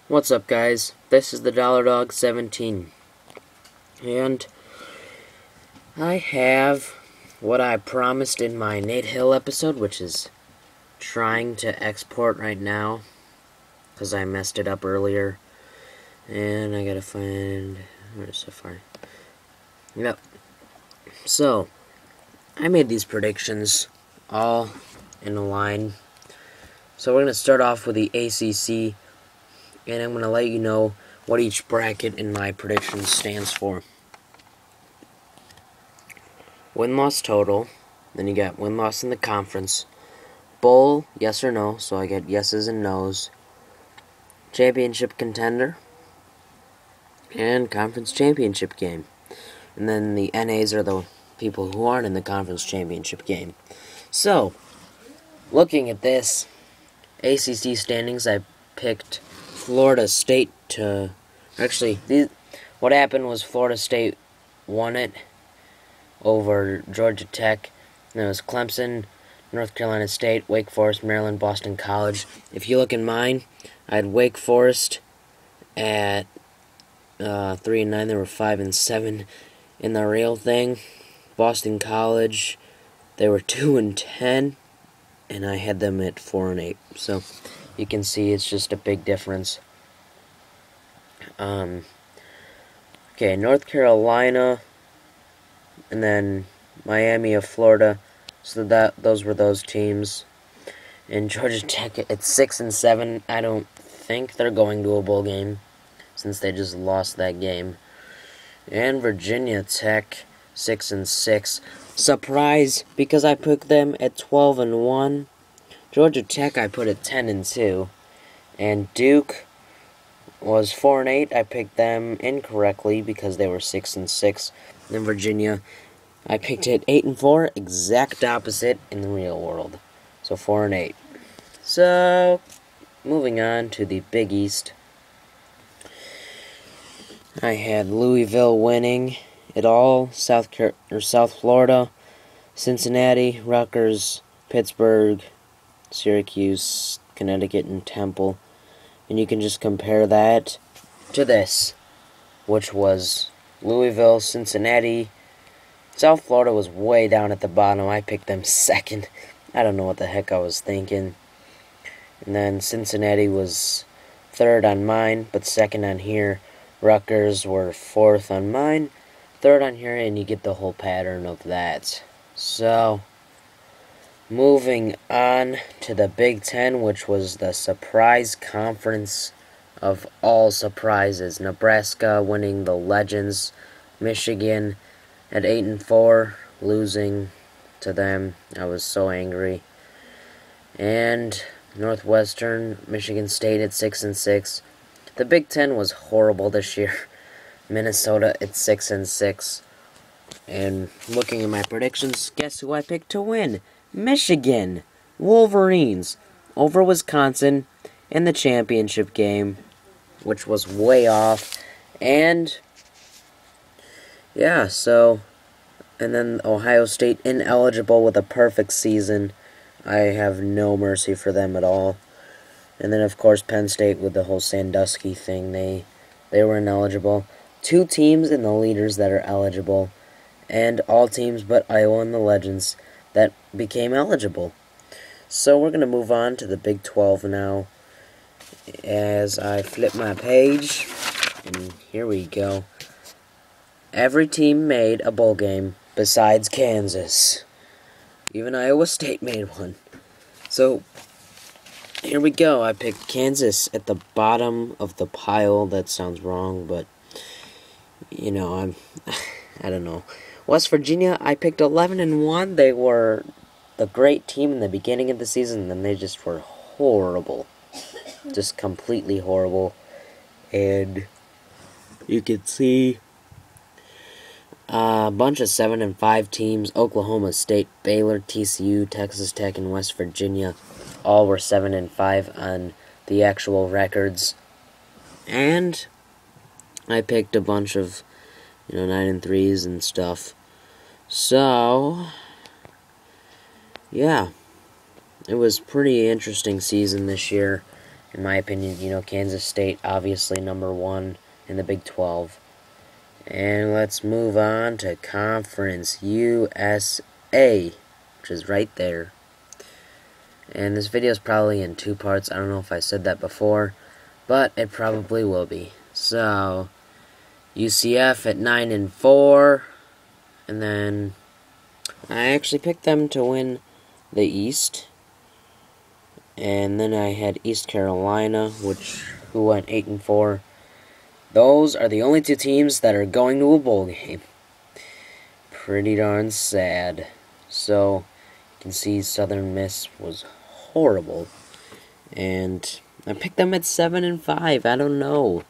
What's up, guys? This is the Dollar Dog 17, and I have what I promised in my Nate Hill episode, which is trying to export right now, because I messed it up earlier, and I gotta find, where's Safari? Yep. So, I made these predictions all in a line. So we're gonna start off with the ACC, and I'm going to let you know what each bracket in my predictions stands for. Win-loss total, then you got win-loss in the conference, bowl, yes or no, so I get yeses and nos, championship contender, and conference championship game. And then the NAs are the people who aren't in the conference championship game. So, looking at this, ACC standings, I picked Florida State to... Actually, what happened was Florida State won it over Georgia Tech. And it was Clemson, North Carolina State, Wake Forest, Maryland, Boston College. If you look in mine, I had Wake Forest at 3-9. They were 5-7 in the real thing. Boston College, they were 2-10, and I had them at 4-8. So you can see it's just a big difference. Okay, North Carolina, and then Miami of Florida. So those were those teams. And Georgia Tech at 6-7. I don't think they're going to a bowl game, since they just lost that game. And Virginia Tech 6-6. Surprise, because I put them at 12-1. Georgia Tech I put at 10-2. And Duke was 4-8. I picked them incorrectly because they were 6-6. Then Virginia, I picked it 8-4, exact opposite in the real world. So 4-8. So moving on to the Big East, I had Louisville winning it all. South Florida, Cincinnati, Rutgers, Pittsburgh, Syracuse, Connecticut, and Temple. And you can just compare that to this, which was Louisville, Cincinnati. South Florida was way down at the bottom. I picked them second. I don't know what the heck I was thinking. And then Cincinnati was third on mine, but second on here. Rutgers were fourth on mine, third on here, and you get the whole pattern of that. So, moving on to the Big Ten, which was the surprise conference of all surprises. Nebraska winning the Legends. Michigan at 8-4, losing to them. I was so angry. And Northwestern, Michigan State at 6-6. The Big Ten was horrible this year. Minnesota at 6-6. And looking at my predictions, guess who I picked to win? Michigan Wolverines over Wisconsin in the championship game, which was way off. And yeah, so, and then Ohio State ineligible with a perfect season. I have no mercy for them at all. And then of course Penn State with the whole Sandusky thing, they were ineligible. 2 teams in the leaders that are eligible, and all teams but Iowa and the Legends that became eligible. So we're going to move on to the Big 12 now, as I flip my page, and here we go. Every team made a bowl game besides Kansas. Even Iowa State made one. So here we go. I picked Kansas at the bottom of the pile. That sounds wrong, but you know, I don't know. West Virginia, I picked 11-1. They were the great team in the beginning of the season, and then they just were horrible. Just completely horrible. And you could see a bunch of 7-5 teams. Oklahoma State, Baylor, TCU, Texas Tech, and West Virginia all were 7-5 on the actual records. And I picked a bunch of, 9-3s and stuff. So, yeah, it was pretty interesting season this year. In my opinion, Kansas State, obviously #1 in the Big 12. And let's move on to Conference USA, which is right there. And this video is probably in 2 parts. I don't know if I said that before, but it probably will be. So, UCF at 9-4, and then I actually picked them to win the East. And then I had East Carolina, who went 8-4. Those are the only 2 teams that are going to a bowl game. Pretty darn sad. So, you can see Southern Miss was horrible. And I picked them at 7-5. I don't know.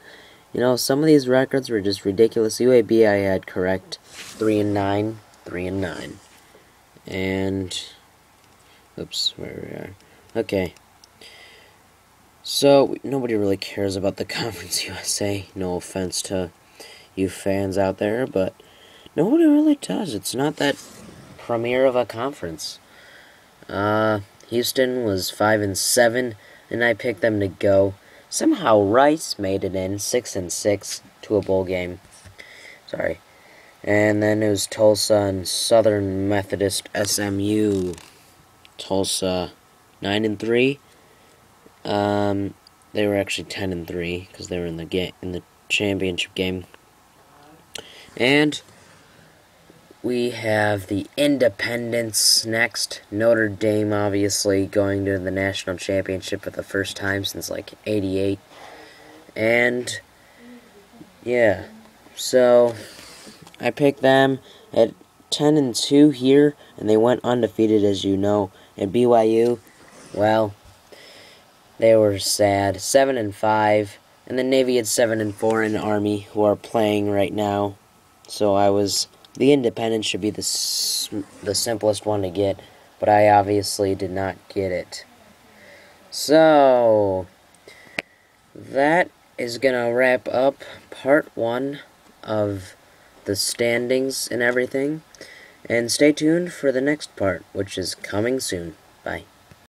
Some of these records were just ridiculous. UAB I had correct. 3-9. 3-9. And oops, where we are. Okay. So, nobody really cares about the Conference USA. No offense to you fans out there, but nobody really does. It's not that premier of a conference. Houston was 5-7, and I picked them to go. Somehow Rice made it in 6-6 to a bowl game. Sorry. And then it was Tulsa and Southern Methodist SMU. Tulsa 9-3. They were actually 10-3 because they were in the championship game. And we have the Independents next. Notre Dame, obviously, going to the national championship for the first time since, like, '88. And, yeah. So, I picked them at 10-2 here, and they went undefeated, as you know. And BYU, well, they were sad. 7-5. And the Navy at 7-4, and Army, who are playing right now. So the Independent should be the simplest one to get, but I obviously did not get it. So, that is going to wrap up part 1 of the standings and everything. And stay tuned for the next part, which is coming soon. Bye.